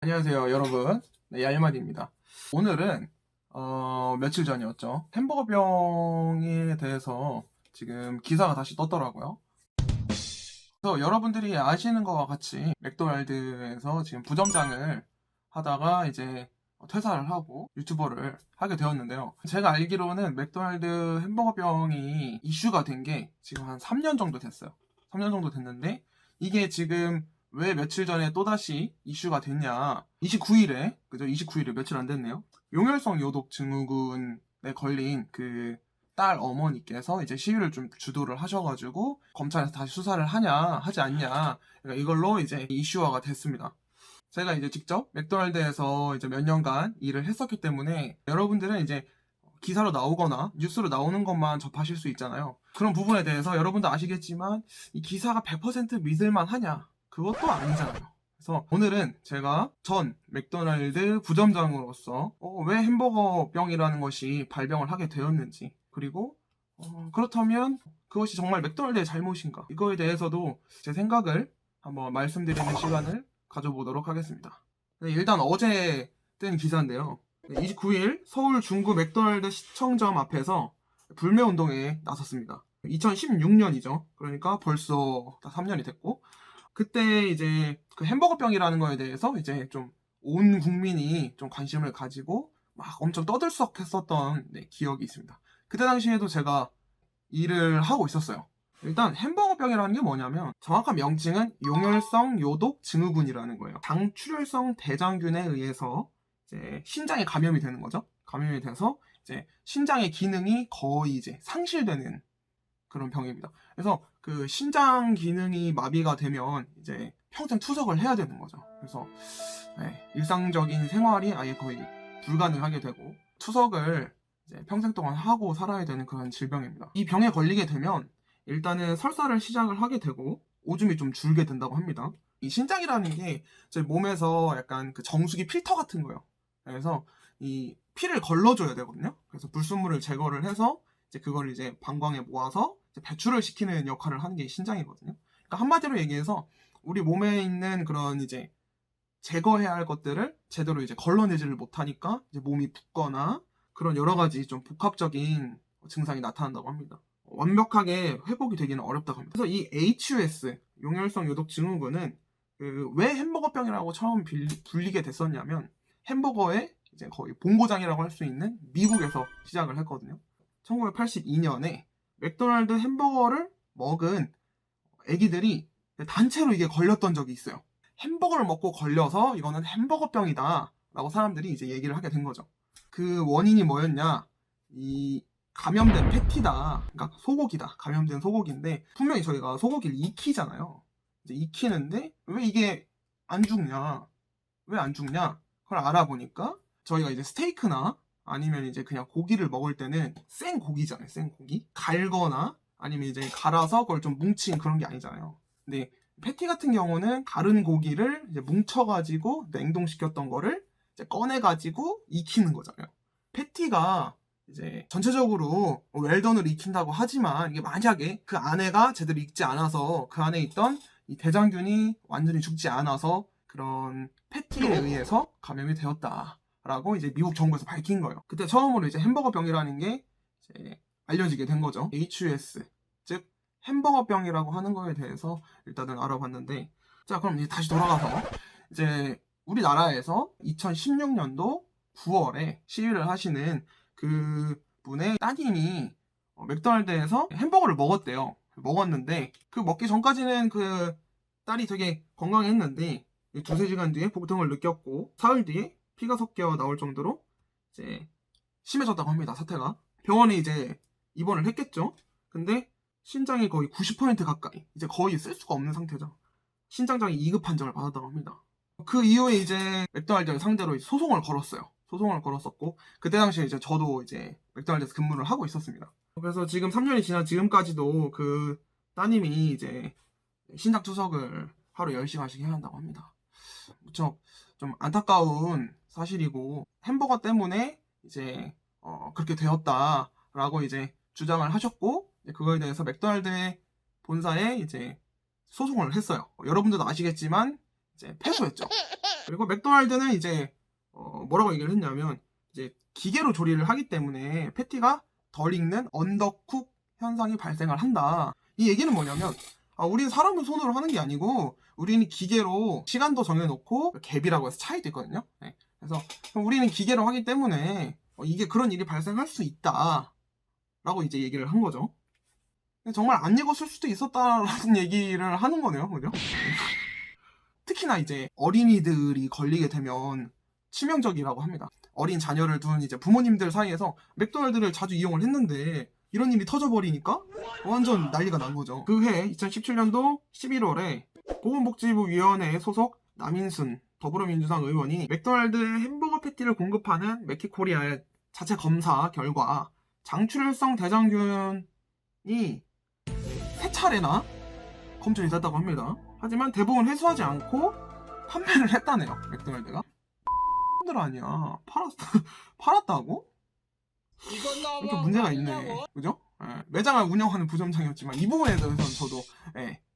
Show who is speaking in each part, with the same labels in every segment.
Speaker 1: 안녕하세요, 여러분. 네, 야일마디입니다. 오늘은 며칠 전이었죠. 햄버거병에 대해서 지금 기사가 다시 떴더라고요. 그래서 여러분들이 아시는 것과 같이 맥도날드에서 지금 부점장을 하다가 이제 퇴사를 하고 유튜버를 하게 되었는데요. 제가 알기로는 맥도날드 햄버거병이 이슈가 된 게 지금 한 3년 정도 됐어요. 3년 정도 됐는데 이게 지금 왜 며칠 전에 또다시 이슈가 됐냐. 29일에, 그죠? 29일에 며칠 안 됐네요. 용혈성 요독 증후군에 걸린 그 딸 어머니께서 이제 시위를 좀 주도를 하셔가지고 검찰에서 다시 수사를 하냐 하지 않냐, 그러니까 이걸로 이제 이슈화가 됐습니다. 제가 이제 직접 맥도날드에서 이제 몇 년간 일을 했었기 때문에 여러분들은 이제 기사로 나오거나 뉴스로 나오는 것만 접하실 수 있잖아요. 그런 부분에 대해서 여러분도 아시겠지만 이 기사가 100% 믿을만 하냐? 그것도 아니잖아요. 그래서 오늘은 제가 전 맥도날드 부점장으로서 왜 햄버거병이라는 것이 발병을 하게 되었는지, 그리고 그렇다면 그것이 정말 맥도날드의 잘못인가, 이거에 대해서도 제 생각을 한번 말씀드리는 시간을 가져보도록 하겠습니다. 네, 일단 어제 뜬 기사인데요. 29일 서울 중구 맥도날드 시청점 앞에서 불매운동에 나섰습니다. 2016년이죠. 그러니까 벌써 3년이 됐고, 그때 이제 그 햄버거병이라는 거에 대해서 이제 좀 온 국민이 좀 관심을 가지고 막 엄청 떠들썩했었던 기억이 있습니다. 그때 당시에도 제가 일을 하고 있었어요. 일단 햄버거병이라는 게 뭐냐면 정확한 명칭은 용혈성 요독 증후군이라는 거예요. 당출혈성 대장균에 의해서 이제 신장에 감염이 되는 거죠. 감염이 돼서 이제 신장의 기능이 거의 이제 상실되는 그런 병입니다. 그래서 그 신장 기능이 마비가 되면 이제 평생 투석을 해야 되는 거죠. 그래서 일상적인 생활이 아예 거의 불가능하게 되고 투석을 이제 평생 동안 하고 살아야 되는 그런 질병입니다. 이 병에 걸리게 되면 일단은 설사를 시작을 하게 되고 오줌이 좀 줄게 된다고 합니다. 이 신장이라는 게 제 몸에서 약간 그 정수기 필터 같은 거예요. 그래서 이 피를 걸러줘야 되거든요. 그래서 불순물을 제거를 해서 이제 그걸 이제 방광에 모아서 이제 배출을 시키는 역할을 하는 게 신장이거든요. 그러니까 한마디로 얘기해서 우리 몸에 있는 그런 이제 제거해야 할 것들을 제대로 이제 걸러내지를 못하니까 이제 몸이 붓거나 그런 여러 가지 좀 복합적인 증상이 나타난다고 합니다. 완벽하게 회복이 되기는 어렵다고 합니다. 그래서 이 HUS, 용혈성 요독 증후군은 왜 햄버거병이라고 처음 불리게 됐었냐면 햄버거의 이제 거의 본고장이라고 할 수 있는 미국에서 시작을 했거든요. 1982년에 맥도날드 햄버거를 먹은 애기들이 단체로 이게 걸렸던 적이 있어요. 햄버거를 먹고 걸려서 이거는 햄버거병이다 라고 사람들이 이제 얘기를 하게 된 거죠. 그 원인이 뭐였냐, 이 감염된 패티다, 그러니까 소고기다, 감염된 소고기인데 분명히 저희가 소고기를 익히잖아요. 이제 익히는데 왜 이게 안 죽냐, 왜 안 죽냐, 그걸 알아보니까 저희가 이제 스테이크나 아니면 이제 그냥 고기를 먹을 때는 생 고기잖아요. 생 고기 갈거나 아니면 이제 갈아서 그걸 좀 뭉친 그런 게 아니잖아요. 근데 패티 같은 경우는 가른 고기를 이제 뭉쳐가지고 냉동시켰던 거를 이제 꺼내가지고 익히는 거잖아요. 패티가 이제 전체적으로 웰던으로 익힌다고 하지만 이게 만약에 그 안에가 제대로 익지 않아서 그 안에 있던 이 대장균이 완전히 죽지 않아서 그런 패티에 의해서 감염이 되었다라고 이제 미국 정부에서 밝힌 거예요. 그때 처음으로 이제 햄버거병이라는 게 이제 알려지게 된 거죠. HUS, 즉 햄버거병이라고 하는 거에 대해서 일단은 알아봤는데, 자 그럼 이제 다시 돌아가서 이제 우리나라에서 2016년도 9월에 시위를 하시는 그 분의 따님이 맥도날드에서 햄버거를 먹었대요. 먹었는데 그 먹기 전까지는 그 딸이 되게 건강했는데 2-3시간 뒤에 복통을 느꼈고 사흘 뒤에 피가 섞여 나올 정도로 이제 심해졌다고 합니다. 사태가. 병원에 이제 입원을 했겠죠. 근데 신장이 거의 90% 가까이 이제 거의 쓸 수가 없는 상태죠. 신장장애 2급 판정을 받았다고 합니다. 그 이후에 이제 맥도날드를 상대로 소송을 걸었어요. 소송을 걸었었고 그때 당시에 이제 저도 이제 맥도날드에서 근무를 하고 있었습니다. 그래서 지금 3년이 지난 지금까지도 그 따님이 이제 신장 투석을 하루 10시간씩 해야 한다고 합니다. 무척 좀 안타까운 사실이고 햄버거 때문에 이제 그렇게 되었다라고 이제 주장을 하셨고 그거에 대해서 맥도날드의 본사에 이제 소송을 했어요. 여러분들도 아시겠지만 이제 패소했죠. 그리고 맥도날드는 이제 뭐라고 얘기를 했냐면 이제 기계로 조리를 하기 때문에 패티가 덜 익는 언더쿡 현상이 발생을 한다. 이 얘기는 뭐냐면 우리는 사람은 손으로 하는 게 아니고 우리는 기계로 시간도 정해놓고 갭이라고 해서 차이도 있거든요. 네. 그래서 우리는 기계로 하기 때문에 이게 그런 일이 발생할 수 있다 라고 이제 얘기를 한 거죠. 정말 안 익었을 수도 있었다라는 얘기를 하는 거네요. 그죠? 특히나 이제 어린이들이 걸리게 되면 치명적이라고 합니다. 어린 자녀를 둔 이제 부모님들 사이에서 맥도날드를 자주 이용을 했는데 이런 일이 터져버리니까 완전 난리가 난 거죠. 그 해 2017년도 11월에 보건복지부위원회 소속 남인순 더불어민주당 의원이 맥도날드의 햄버거 패티를 공급하는 맥키코리아의 자체 검사 결과 장출혈성 대장균이 3차례나 검출이 됐다고 합니다. 하지만 대부분 회수하지 않고 판매를 했다네요. 맥도날드가. 들 아니야. 팔았다고? 이렇게 문제가 있네. 그죠? 매장을 운영하는 부점장이었지만 이 부분에 대해서는 저도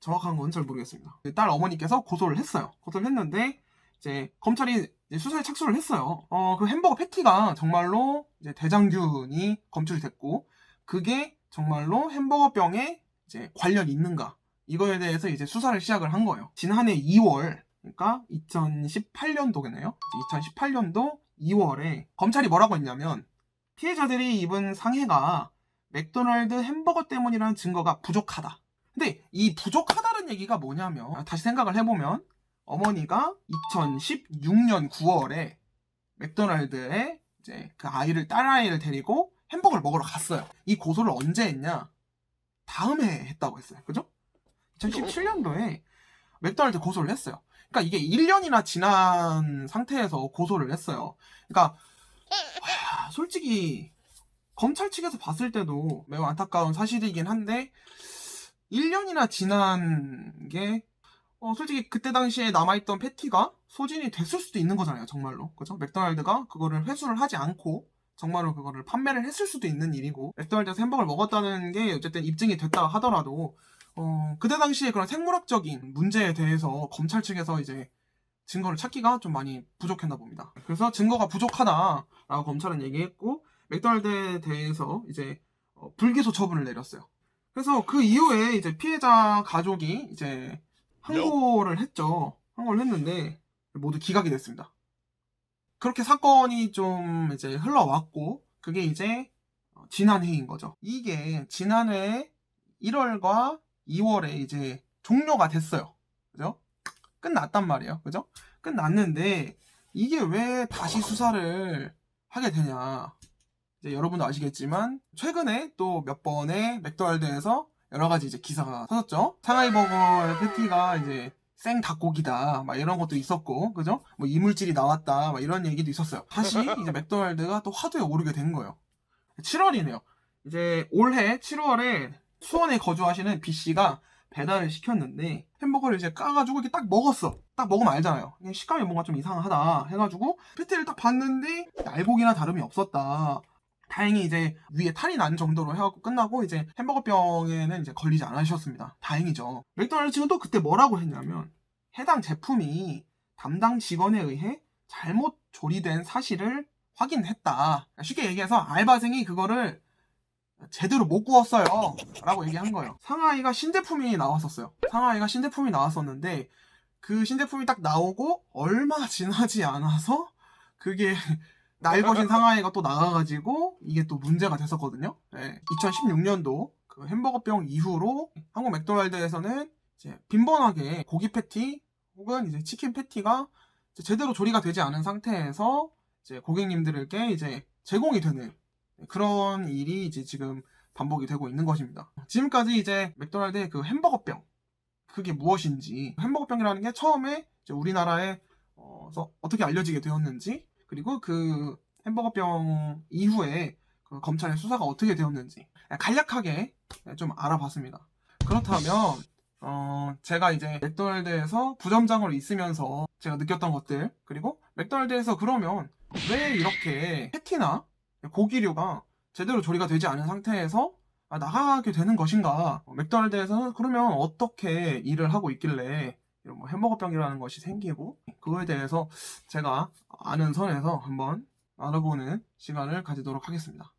Speaker 1: 정확한 건 잘 모르겠습니다. 딸 어머니께서 고소를 했어요. 고소를 했는데 이제 검찰이 이제 수사에 착수를 했어요. 그 햄버거 패티가 정말로 이제 대장균이 검출이 됐고 그게 정말로 햄버거병에 이제 관련이 있는가 이거에 대해서 이제 수사를 시작을 한 거예요. 지난해 2월 그러니까 2018년도겠네요. 2018년도 2월에 검찰이 뭐라고 했냐면 피해자들이 입은 상해가 맥도날드 햄버거 때문이라는 증거가 부족하다. 근데 이 부족하다는 얘기가 뭐냐면 다시 생각을 해보면 어머니가 2016년 9월에 맥도날드에 이제 그 딸아이를 데리고 햄버거를 먹으러 갔어요. 이 고소를 언제 했냐? 다음에 했다고 했어요. 그죠? 2017년도에 맥도날드 고소를 했어요. 그러니까 이게 1년이나 지난 상태에서 고소를 했어요. 그러니까 솔직히 검찰 측에서 봤을 때도 매우 안타까운 사실이긴 한데 1년이나 지난 게 솔직히 그때 당시에 남아있던 패티가 소진이 됐을 수도 있는 거잖아요. 정말로. 그죠? 맥도날드가 그거를 회수를 하지 않고 정말로 그거를 판매를 했을 수도 있는 일이고 맥도날드에서 햄버거를 먹었다는 게 어쨌든 입증이 됐다 하더라도 그때 당시에 그런 생물학적인 문제에 대해서 검찰 측에서 이제 증거를 찾기가 좀 많이 부족했나 봅니다. 그래서 증거가 부족하다라고 검찰은 얘기했고 맥도날드에 대해서 이제 불기소 처분을 내렸어요. 그래서 그 이후에 이제 피해자 가족이 이제 항고를 했죠. 항고를 했는데 모두 기각이 됐습니다. 그렇게 사건이 좀 이제 흘러왔고 그게 이제 지난해인 거죠. 이게 지난해 1월과 2월에 이제 종료가 됐어요. 그죠? 끝났단 말이에요. 그죠? 끝났는데 이게 왜 다시 수사를 하게 되냐. 이제 여러분도 아시겠지만 최근에 또 몇 번의 맥도날드에서 여러 가지 이제 기사가 터졌죠. 상하이 버거의 패티가 이제 생 닭고기다 막 이런 것도 있었고 그죠? 뭐 이물질이 나왔다 막 이런 얘기도 있었어요. 다시 이제 맥도날드가 또 화두에 오르게 된 거예요. 7월이네요. 이제 올해 7월에 수원에 거주하시는 B씨가 배달을 시켰는데 햄버거를 이제 까가지고 이렇게 딱 먹었어. 딱 먹으면 알잖아요. 식감이 뭔가 좀 이상하다 해가지고 패티를 딱 봤는데 알고기나 다름이 없었다. 다행히 이제 위에 탈이 난 정도로 해갖고 끝나고 이제 햄버거병에는 이제 걸리지 않으셨습니다. 다행이죠. 맥도날드 측은 또 그때 뭐라고 했냐면 해당 제품이 담당 직원에 의해 잘못 조리된 사실을 확인했다. 쉽게 얘기해서 알바생이 그거를 제대로 못 구웠어요 라고 얘기한 거예요. 상하이가 신제품이 나왔었어요. 상하이가 신제품이 나왔었는데 그 신제품이 딱 나오고 얼마 지나지 않아서 그게 날것인 상하이가 또 나가가지고 이게 또 문제가 됐었거든요. 2016년도 그 햄버거병 이후로 한국 맥도날드에서는 이제 빈번하게 고기 패티 혹은 이제 치킨 패티가 이제 제대로 조리가 되지 않은 상태에서 이제 고객님들에게 이제 제공이 되는 그런 일이 이제 지금 반복이 되고 있는 것입니다. 지금까지 이제 맥도날드의 그 햄버거병 그게 무엇인지 햄버거병이라는 게 처음에 이제 우리나라에 어떻게 알려지게 되었는지 그리고 그 햄버거병 이후에 그 검찰의 수사가 어떻게 되었는지 간략하게 좀 알아봤습니다. 그렇다면 제가 이제 맥도날드에서 부점장으로 있으면서 제가 느꼈던 것들 그리고 맥도날드에서 그러면 왜 이렇게 패티나 고기류가 제대로 조리가 되지 않은 상태에서 나가게 되는 것인가? 맥도날드에서는 그러면 어떻게 일을 하고 있길래 이런 뭐 햄버거병이라는 것이 생기고 그거에 대해서 제가 아는 선에서 한번 알아보는 시간을 가지도록 하겠습니다.